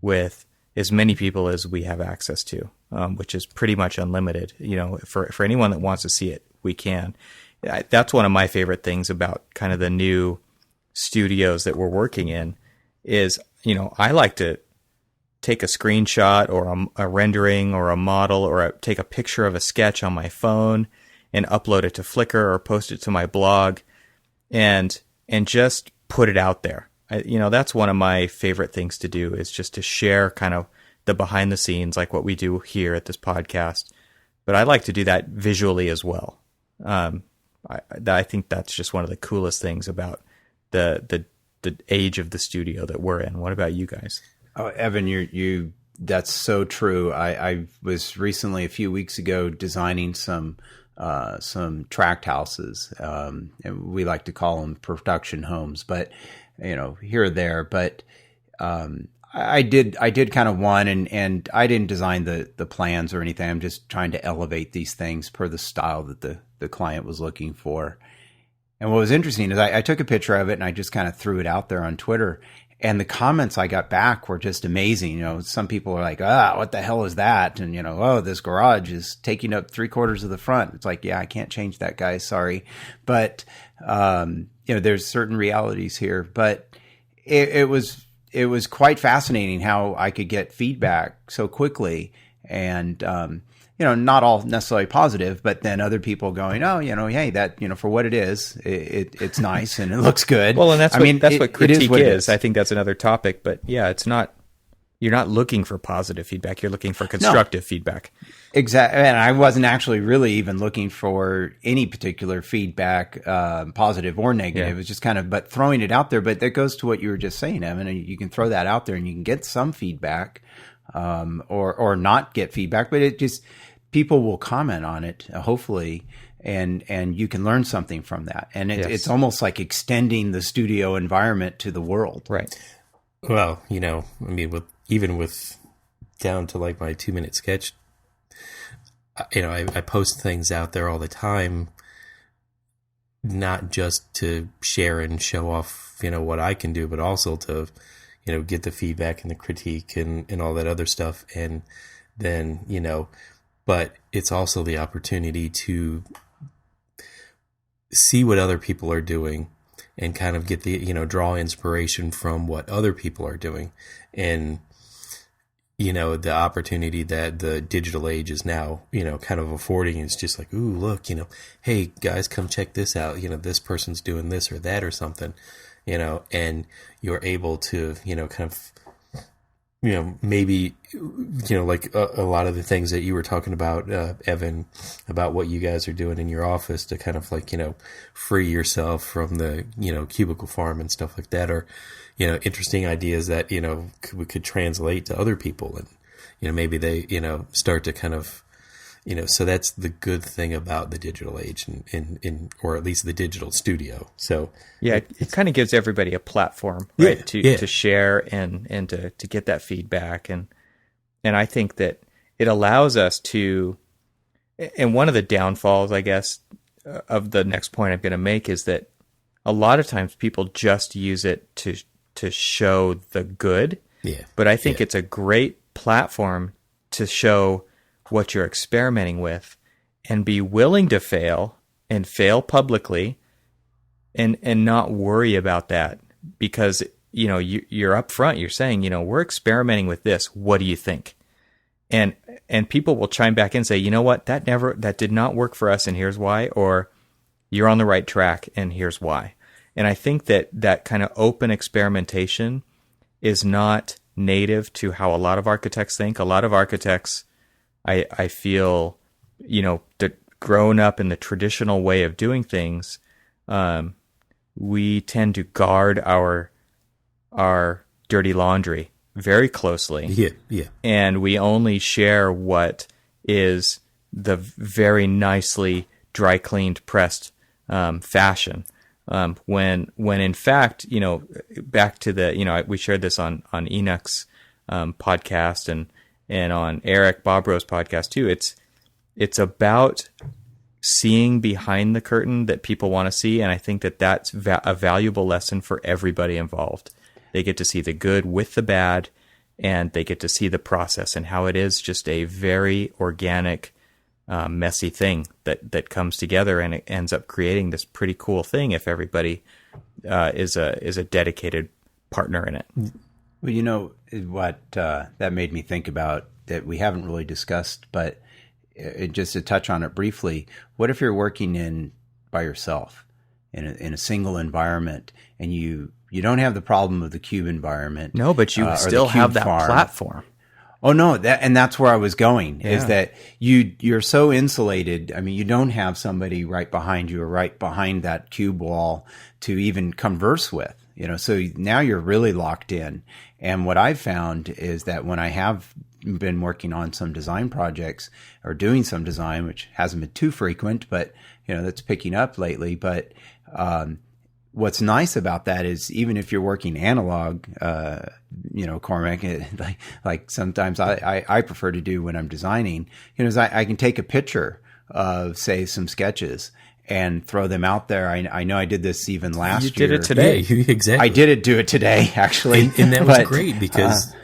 with as many people as we have access to, which is pretty much unlimited. For anyone that wants to see it, we can. That's one of my favorite things about kind of the new studios that we're working in is, I like to take a screenshot or a rendering or a model or take a picture of a sketch on my phone and upload it to Flickr or post it to my blog and just put it out there. That's one of my favorite things to do is just to share kind of the behind the scenes, like what we do here at this podcast. But I like to do that visually as well. I think that's just one of the coolest things about the age of the studio that we're in. What about you guys? Oh, Evan, that's so true. I was recently, a few weeks ago, designing some tract houses. And we like to call them production homes, but here or there. But I did kind of one, and I didn't design the plans or anything. I'm just trying to elevate these things per the style that the client was looking for. And what was interesting is I took a picture of it and I just kind of threw it out there on Twitter. And the comments I got back were just amazing. Some people are like, what the hell is that? And, this garage is taking up 3/4 of the front. It's like, yeah, I can't change that, guys. Sorry. But, there's certain realities here. But it was quite fascinating how I could get feedback so quickly. And, not all necessarily positive, but then other people going, hey, that, for what it is, it's nice and it looks good. Well, and that's what critique is. I think that's another topic, but yeah, you're not looking for positive feedback. You're looking for constructive feedback. Exactly. And I wasn't actually really even looking for any particular feedback, positive or negative. It was just but throwing it out there. But that goes to what you were just saying, Evan. You can throw that out there and you can get some feedback, or not get feedback, but it just, people will comment on it, hopefully, and you can learn something from that. And it's almost like extending the studio environment to the world. Right. Well, with down to like my 2-minute sketch, I post things out there all the time, not just to share and show off, what I can do, but also to, get the feedback and the critique and all that other stuff. And then, but it's also the opportunity to see what other people are doing and kind of get the, draw inspiration from what other people are doing. And, the opportunity that the digital age is now, kind of affording. It's just like, ooh, look, hey guys, come check this out. This person's doing this or that or something, and you're able to, kind of, maybe, like a lot of the things that you were talking about, Evan, about what you guys are doing in your office to kind of like, free yourself from the, cubicle farm and stuff like that, or, interesting ideas that, we could translate to other people, and, maybe they, start to kind of, so that's the good thing about the digital age and or at least the digital studio. So yeah, it kind of gives everybody a platform, right? To share and to get that feedback. And I think that it allows us to, and one of the downfalls, I guess, of the next point I'm going to make is that a lot of times people just use it to show the good. Yeah. But I think it's a great platform to show what you're experimenting with and be willing to fail and fail publicly and not worry about that, because, you're up front, you're saying, we're experimenting with this. What do you think? And people will chime back in and say, you know what, that did not work for us and here's why, or you're on the right track and here's why. And I think that kind of open experimentation is not native to how a lot of architects think. A lot of architects, I feel, grown up in the traditional way of doing things, we tend to guard our dirty laundry very closely. Yeah. And we only share what is the very nicely dry cleaned, pressed fashion. When in fact, back to the, we shared this on Enoch's podcast and on Eric Bobro's podcast too. It's about seeing behind the curtain that people want to see, and I think that's a valuable lesson for everybody involved. They get to see the good with the bad, and they get to see the process and how it is just a very organic, messy thing that comes together, and it ends up creating this pretty cool thing if everybody is a dedicated partner in it. Well, what that made me think about that we haven't really discussed, but just to touch on it briefly, what if you're working by yourself in a single environment, and you don't have the problem of the cube environment? No, but you still have that platform. Oh no, that's where I was going, is that you're so insulated. I mean, you don't have somebody right behind you or right behind that cube wall to even converse with, so now you're really locked in. And what I've found is that when I have been working on some design projects or doing some design, which hasn't been too frequent, but that's picking up lately. But what's nice about that is even if you're working analog, Cormac, like sometimes I prefer to do when I'm designing, is I can take a picture of, say, some sketches and throw them out there. I know I did this even last year. You did it today. Yeah, exactly. I did do it today, actually. And that was great because,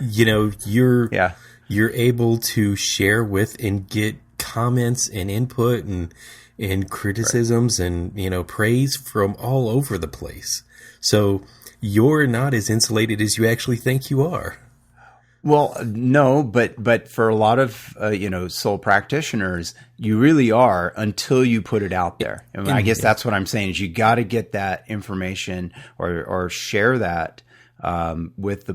you're able to share with and get comments and input and criticisms and, praise from all over the place. So you're not as insulated as you actually think you are. Well, no, but for a lot of, sole practitioners, you really are until you put it out there. And I guess that's what I'm saying is you got to get that information or share that with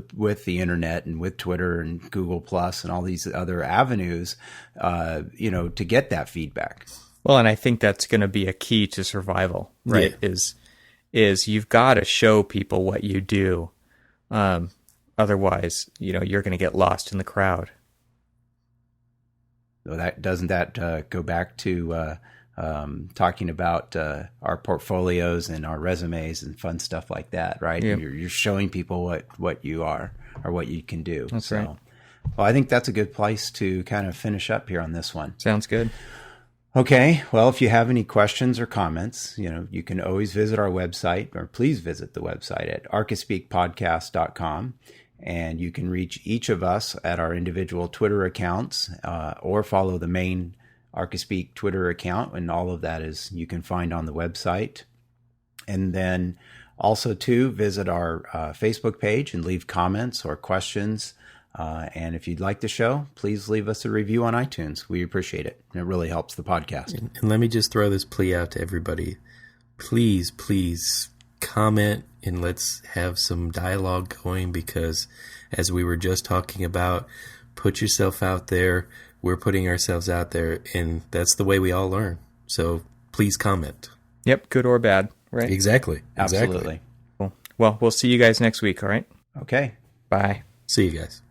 the internet and with Twitter and Google Plus and all these other avenues, to get that feedback. Well, and I think that's going to be a key to survival, right? Yeah. Is you've got to show people what you do. Otherwise, you're going to get lost in the crowd. So doesn't that go back to talking about our portfolios and our resumes and fun stuff like that, right? Yeah. You're showing people what you are or what you can do. That's right. Well, I think that's a good place to kind of finish up here on this one. Sounds good. Okay. Well, if you have any questions or comments, you can always visit our website, or please visit the website at archispeakpodcast.com. And you can reach each of us at our individual Twitter accounts, or follow the main Archispeak Twitter account. And all of that you can find on the website. And then also visit our Facebook page and leave comments or questions And if you'd like the show, please leave us a review on iTunes. We appreciate it. It really helps the podcast. And let me just throw this plea out to everybody. Please, please comment and let's have some dialogue going, because as we were just talking about, put yourself out there. We're putting ourselves out there, and that's the way we all learn. So please comment. Yep, good or bad, right? Exactly. Absolutely. Cool. Well, we'll see you guys next week, all right? Okay. Bye. See you guys.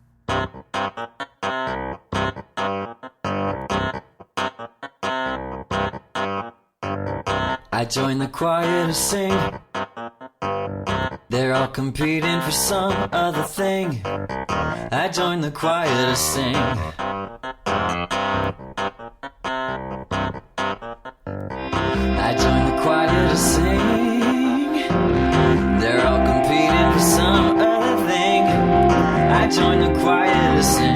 I joined the choir to sing. They're all competing for some other thing. I joined the choir to sing. I joined the choir to sing. They're all competing for some other thing. I joined the choir to sing.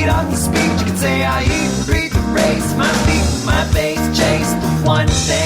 Archispeak, you can say I eat, breathe, erase my beat, my bass, chase the one thing.